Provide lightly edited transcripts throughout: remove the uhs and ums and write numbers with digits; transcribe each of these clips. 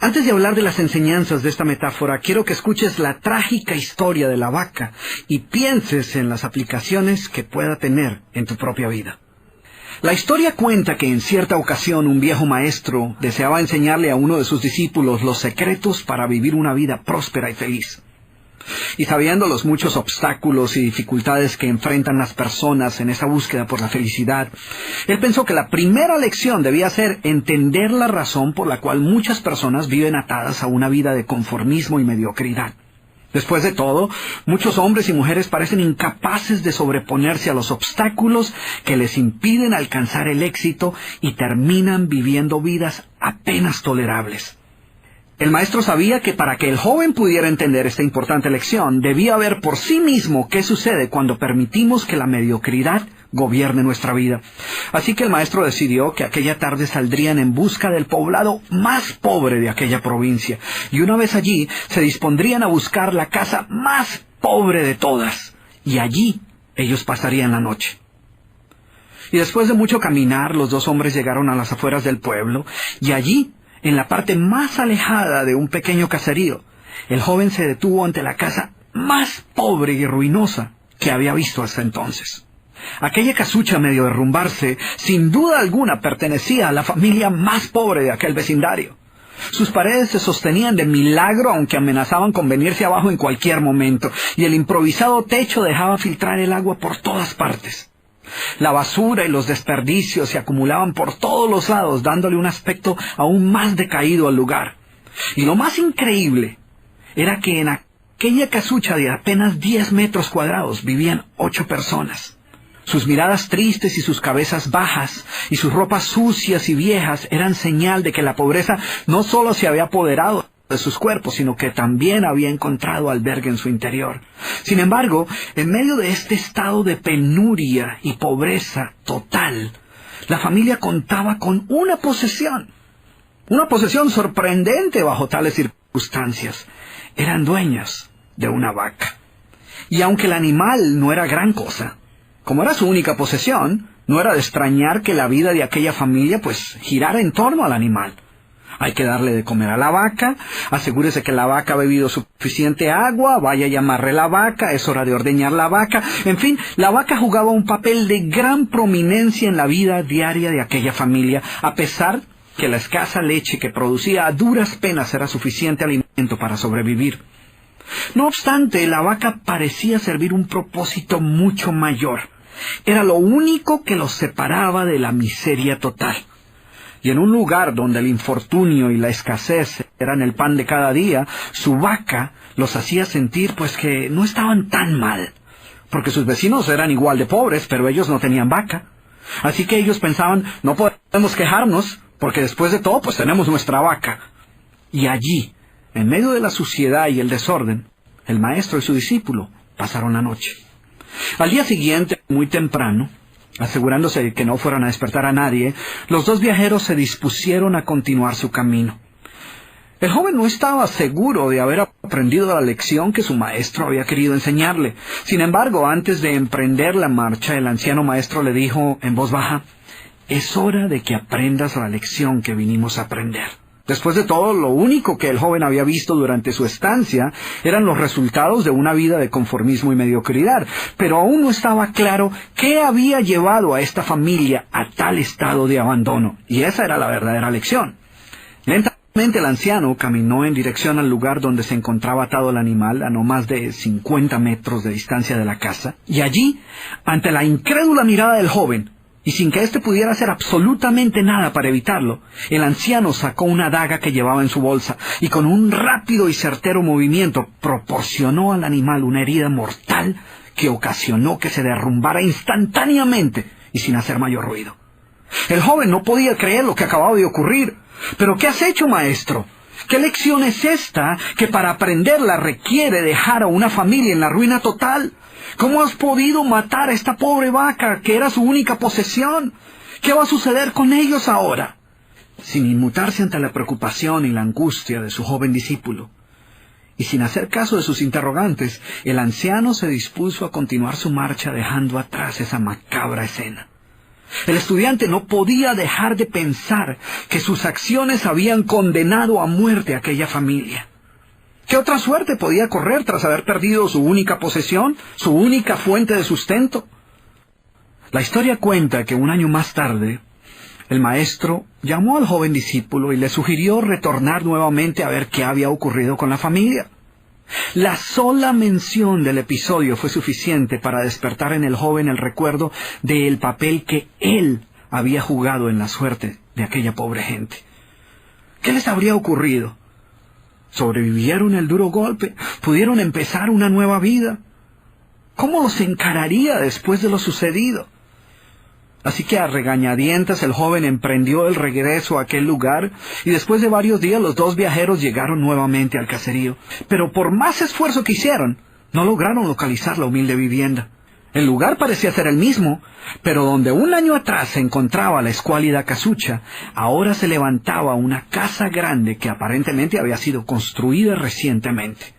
Antes de hablar de las enseñanzas de esta metáfora, quiero que escuches la trágica historia de la vaca y pienses en las aplicaciones que pueda tener en tu propia vida. La historia cuenta que en cierta ocasión un viejo maestro deseaba enseñarle a uno de sus discípulos los secretos para vivir una vida próspera y feliz. Y sabiendo los muchos obstáculos y dificultades que enfrentan las personas en esa búsqueda por la felicidad, él pensó que la primera lección debía ser entender la razón por la cual muchas personas viven atadas a una vida de conformismo y mediocridad. Después de todo, muchos hombres y mujeres parecen incapaces de sobreponerse a los obstáculos que les impiden alcanzar el éxito y terminan viviendo vidas apenas tolerables. El maestro sabía que para que el joven pudiera entender esta importante lección, debía ver por sí mismo qué sucede cuando permitimos que la mediocridad gobierne nuestra vida. Así que el maestro decidió que aquella tarde saldrían en busca del poblado más pobre de aquella provincia, y una vez allí se dispondrían a buscar la casa más pobre de todas, y allí ellos pasarían la noche. Y después de mucho caminar, los dos hombres llegaron a las afueras del pueblo, y allí, en la parte más alejada de un pequeño caserío, el joven se detuvo ante la casa más pobre y ruinosa que había visto hasta entonces. Aquella casucha, medio derrumbarse, sin duda alguna pertenecía a la familia más pobre de aquel vecindario. Sus paredes se sostenían de milagro, aunque amenazaban con venirse abajo en cualquier momento, y el improvisado techo dejaba filtrar el agua por todas partes. La basura y los desperdicios se acumulaban por todos los lados, dándole un aspecto aún más decaído al lugar. Y lo más increíble era que en aquella casucha de apenas 10 metros cuadrados vivían 8 personas. Sus miradas tristes y sus cabezas bajas y sus ropas sucias y viejas eran señal de que la pobreza no solo se había apoderado de sus cuerpos, sino que también había encontrado albergue en su interior. Sin embargo, en medio de este estado de penuria y pobreza total, la familia contaba con una posesión sorprendente bajo tales circunstancias. Eran dueños de una vaca. Y aunque el animal no era gran cosa, como era su única posesión, no era de extrañar que la vida de aquella familia girara en torno al animal. Hay que darle de comer a la vaca, asegúrese que la vaca ha bebido suficiente agua, vaya y amarre la vaca, es hora de ordeñar la vaca. En fin, la vaca jugaba un papel de gran prominencia en la vida diaria de aquella familia, a pesar que la escasa leche que producía a duras penas era suficiente alimento para sobrevivir. No obstante, la vaca parecía servir un propósito mucho mayor. Era lo único que los separaba de la miseria total. Y en un lugar donde el infortunio y la escasez eran el pan de cada día, su vaca los hacía sentir que no estaban tan mal, porque sus vecinos eran igual de pobres, pero ellos no tenían vaca. Así que ellos pensaban, no podemos quejarnos, porque después de todo tenemos nuestra vaca. Y allí, en medio de la suciedad y el desorden, el maestro y su discípulo pasaron la noche. Al día siguiente, muy temprano, asegurándose de que no fueran a despertar a nadie, los dos viajeros se dispusieron a continuar su camino. El joven no estaba seguro de haber aprendido la lección que su maestro había querido enseñarle. Sin embargo, antes de emprender la marcha, el anciano maestro le dijo en voz baja, «Es hora de que aprendas la lección que vinimos a aprender». Después de todo, lo único que el joven había visto durante su estancia eran los resultados de una vida de conformismo y mediocridad, pero aún no estaba claro qué había llevado a esta familia a tal estado de abandono, y esa era la verdadera lección. Lentamente el anciano caminó en dirección al lugar donde se encontraba atado el animal, a no más de 50 metros de distancia de la casa, y allí, ante la incrédula mirada del joven, y sin que éste pudiera hacer absolutamente nada para evitarlo, el anciano sacó una daga que llevaba en su bolsa y con un rápido y certero movimiento proporcionó al animal una herida mortal que ocasionó que se derrumbara instantáneamente y sin hacer mayor ruido. El joven no podía creer lo que acababa de ocurrir. «¿Pero qué has hecho, maestro? ¿Qué lección es esta que para aprenderla requiere dejar a una familia en la ruina total? ¿Cómo has podido matar a esta pobre vaca, que era su única posesión? ¿Qué va a suceder con ellos ahora?» Sin inmutarse ante la preocupación y la angustia de su joven discípulo, y sin hacer caso de sus interrogantes, el anciano se dispuso a continuar su marcha dejando atrás esa macabra escena. El estudiante no podía dejar de pensar que sus acciones habían condenado a muerte a aquella familia. ¿Qué otra suerte podía correr tras haber perdido su única posesión, su única fuente de sustento? La historia cuenta que un año más tarde, el maestro llamó al joven discípulo y le sugirió retornar nuevamente a ver qué había ocurrido con la familia. La sola mención del episodio fue suficiente para despertar en el joven el recuerdo del papel que él había jugado en la suerte de aquella pobre gente. ¿Qué les habría ocurrido? ¿Sobrevivieron el duro golpe? ¿Pudieron empezar una nueva vida? ¿Cómo los encararía después de lo sucedido? Así que a regañadientes el joven emprendió el regreso a aquel lugar y después de varios días los dos viajeros llegaron nuevamente al caserío. Pero por más esfuerzo que hicieron, no lograron localizar la humilde vivienda. El lugar parecía ser el mismo, pero donde un año atrás se encontraba la escuálida casucha, ahora se levantaba una casa grande que aparentemente había sido construida recientemente.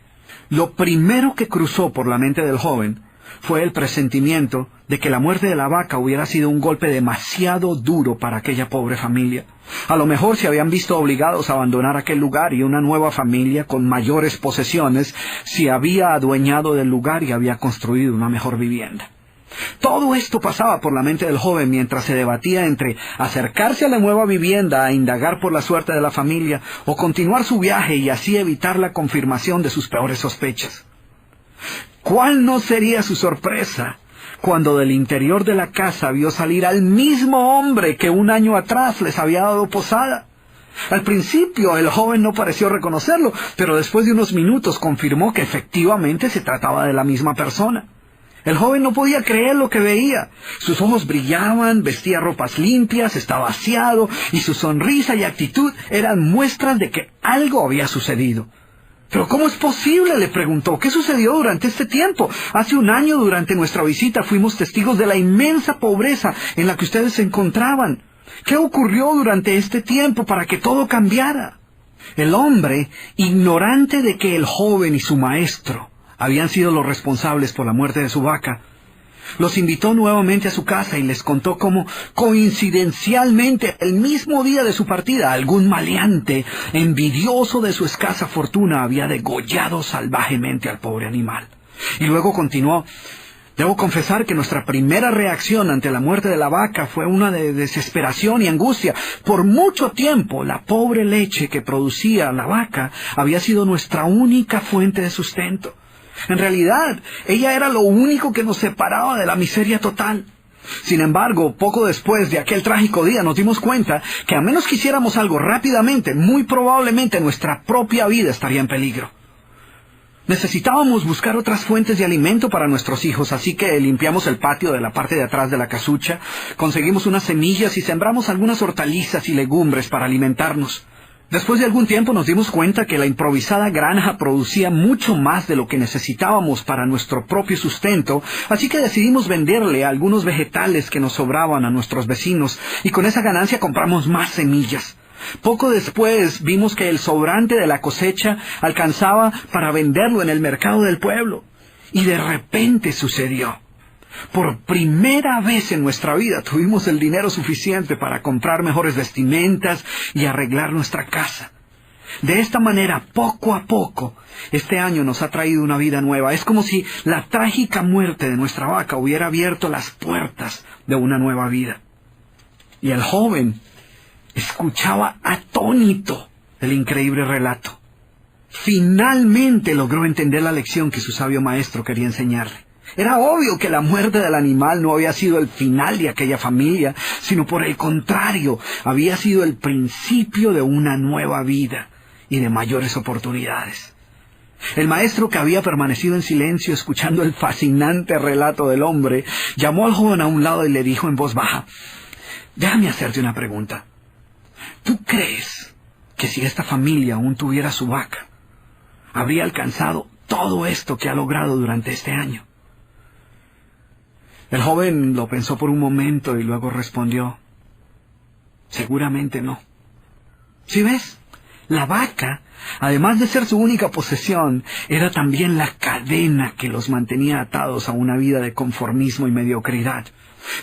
Lo primero que cruzó por la mente del joven fue el presentimiento de que la muerte de la vaca hubiera sido un golpe demasiado duro para aquella pobre familia. A lo mejor se habían visto obligados a abandonar aquel lugar y una nueva familia con mayores posesiones se había adueñado del lugar y había construido una mejor vivienda. Todo esto pasaba por la mente del joven mientras se debatía entre acercarse a la nueva vivienda a indagar por la suerte de la familia o continuar su viaje y así evitar la confirmación de sus peores sospechas. ¿Cuál no sería su sorpresa cuando del interior de la casa vio salir al mismo hombre que un año atrás les había dado posada? Al principio el joven no pareció reconocerlo, pero después de unos minutos confirmó que efectivamente se trataba de la misma persona. El joven no podía creer lo que veía. Sus ojos brillaban, vestía ropas limpias, estaba aseado, y su sonrisa y actitud eran muestras de que algo había sucedido. ¿Pero cómo es posible?, le preguntó. ¿Qué sucedió durante este tiempo? Hace un año, durante nuestra visita, fuimos testigos de la inmensa pobreza en la que ustedes se encontraban. ¿Qué ocurrió durante este tiempo para que todo cambiara? El hombre, ignorante de que el joven y su maestro habían sido los responsables por la muerte de su vaca, los invitó nuevamente a su casa y les contó cómo, coincidencialmente, el mismo día de su partida, algún maleante, envidioso de su escasa fortuna, había degollado salvajemente al pobre animal. Y luego continuó: debo confesar que nuestra primera reacción ante la muerte de la vaca fue una de desesperación y angustia. Por mucho tiempo, la pobre leche que producía la vaca había sido nuestra única fuente de sustento. En realidad, ella era lo único que nos separaba de la miseria total. Sin embargo, poco después de aquel trágico día nos dimos cuenta que a menos que hiciéramos algo rápidamente, muy probablemente nuestra propia vida estaría en peligro. Necesitábamos buscar otras fuentes de alimento para nuestros hijos, así que limpiamos el patio de la parte de atrás de la casucha, conseguimos unas semillas y sembramos algunas hortalizas y legumbres para alimentarnos. Después de algún tiempo nos dimos cuenta que la improvisada granja producía mucho más de lo que necesitábamos para nuestro propio sustento, así que decidimos venderle algunos vegetales que nos sobraban a nuestros vecinos, y con esa ganancia compramos más semillas. Poco después vimos que el sobrante de la cosecha alcanzaba para venderlo en el mercado del pueblo. Y de repente sucedió. Por primera vez en nuestra vida tuvimos el dinero suficiente para comprar mejores vestimentas y arreglar nuestra casa. De esta manera, poco a poco, este año nos ha traído una vida nueva. Es como si la trágica muerte de nuestra vaca hubiera abierto las puertas de una nueva vida. Y el joven escuchaba atónito el increíble relato. Finalmente logró entender la lección que su sabio maestro quería enseñarle. Era obvio que la muerte del animal no había sido el final de aquella familia, sino por el contrario, había sido el principio de una nueva vida y de mayores oportunidades. El maestro, que había permanecido en silencio escuchando el fascinante relato del hombre, llamó al joven a un lado y le dijo en voz baja: déjame hacerte una pregunta. ¿Tú crees que si esta familia aún tuviera su vaca, habría alcanzado todo esto que ha logrado durante este año? El joven lo pensó por un momento y luego respondió: seguramente no. ¿Sí ves? La vaca, además de ser su única posesión, era también la cadena que los mantenía atados a una vida de conformismo y mediocridad.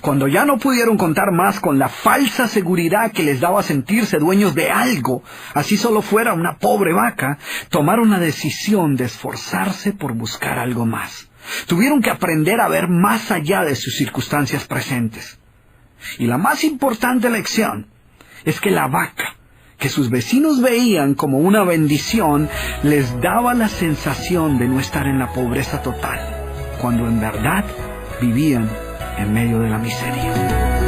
Cuando ya no pudieron contar más con la falsa seguridad que les daba sentirse dueños de algo, así solo fuera una pobre vaca, tomaron la decisión de esforzarse por buscar algo más. Tuvieron que aprender a ver más allá de sus circunstancias presentes. Y la más importante lección es que la vaca, que sus vecinos veían como una bendición, les daba la sensación de no estar en la pobreza total, cuando en verdad vivían en medio de la miseria.